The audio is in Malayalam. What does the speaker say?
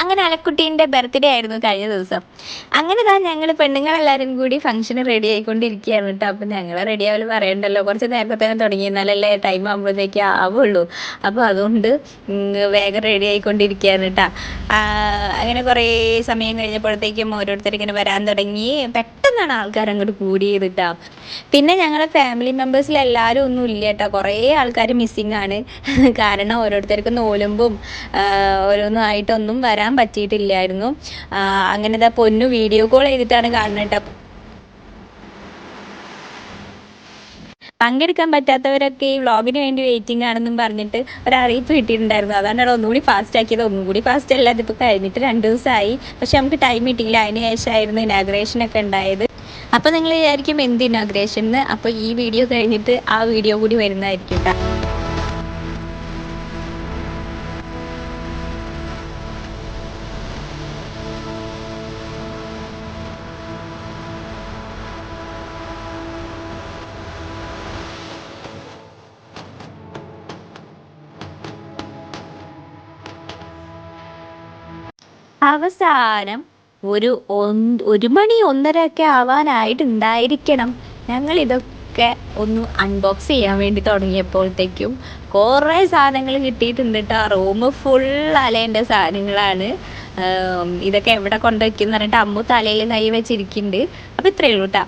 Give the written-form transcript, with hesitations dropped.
അങ്ങനെ അലക്കുട്ടീൻ്റെ ബർത്ത്ഡേ ആയിരുന്നു കഴിഞ്ഞ ദിവസം. അങ്ങനെ ഞങ്ങൾ പെണ്ണുങ്ങളെല്ലാവരും കൂടി ഫംഗ്ഷന് റെഡി ആയിക്കൊണ്ടിരിക്കുകയാണ് കേട്ടോ. അപ്പം ഞങ്ങൾ റെഡി ആവൽ പറയണ്ടല്ലോ, കുറച്ച് നേരത്തെ തന്നെ തുടങ്ങി, എന്നാലല്ലേ ടൈം ആകുമ്പോഴത്തേക്ക് ആവുള്ളൂ. അപ്പോൾ അതുകൊണ്ട് വേഗം റെഡി ആയിക്കൊണ്ടിരിക്കുകയാണ് കേട്ടോ. അങ്ങനെ കുറേ സമയം കഴിഞ്ഞപ്പോഴത്തേക്കും ഓരോരുത്തർ ഇങ്ങനെ വരാൻ തുടങ്ങി. പെട്ടെന്നാണ് ആൾക്കാർ അങ്ങോട്ട് കൂടിയത് കേട്ടോ. പിന്നെ ഞങ്ങളുടെ ഫാമിലി മെമ്പേഴ്സിൽ എല്ലാവരും ഒന്നും ഇല്ല കേട്ടോ, കുറേ ആൾക്കാർ മിസ്സിങ് ആണ്. കാരണം ഓരോരുത്തർക്ക് നോലുമ്പും ഓരോന്നും ആയിട്ടൊന്നും വരാൻ പറ്റിയിട്ടില്ലായിരുന്നു. അങ്ങനെ പൊന്നു വീഡിയോ കോൾ ചെയ്തിട്ടാണ് കാണുന്നത് കേട്ടോ. പങ്കെടുക്കാൻ പറ്റാത്തവരൊക്കെ ഈ വ്ളോഗിന് വേണ്ടി വെയിറ്റിംഗ് ആണെന്നും പറഞ്ഞിട്ട് ഒരു അറിയിപ്പ് കിട്ടിയിട്ടുണ്ടായിരുന്നു. അതാണ് ഒന്നുകൂടി ഫാസ്റ്റ് ആക്കിയത്. ഒന്നുകൂടി ഫാസ്റ്റ് അല്ല, ഇതിപ്പോൾ കഴിഞ്ഞിട്ട് 2 ദിവസമായി. പക്ഷെ നമുക്ക് ടൈം കിട്ടിയില്ല. അതിന് ശേഷമായിരുന്നു ഇനാഗ്രേഷനൊക്കെ ഉണ്ടായത്. അപ്പോൾ നിങ്ങൾ വിചാരിക്കും എന്ത് ഇനാഗ്രേഷൻ എന്ന്. അപ്പോൾ ഈ വീഡിയോ കഴിഞ്ഞിട്ട് ആ വീഡിയോ കൂടി വരുന്നതായിരിക്കും കേട്ടോ. അവസാനം ഒരു മണി 1:30 ഒക്കെ ആവാനായിട്ടുണ്ടായിരിക്കണം. ഞങ്ങൾ ഇതൊക്കെ ഒന്ന് അൺബോക്സ് ചെയ്യാൻ വേണ്ടി തുടങ്ങിയപ്പോഴത്തേക്കും കുറേ സാധനങ്ങൾ കിട്ടിയിട്ടുണ്ട് കേട്ടോ. റൂം ഫുൾ അലേൻ്റെ സാധനങ്ങളാണ്. ഇതൊക്കെ എവിടെ കൊണ്ടുവയ്ക്കും എന്ന് പറഞ്ഞിട്ട് അമ്മു തലയിൽ കൈ വെച്ചിരിക്കുന്നുണ്ട്. അപ്പോൾ ഇത്രയേ ഉള്ളൂ കേട്ടോ.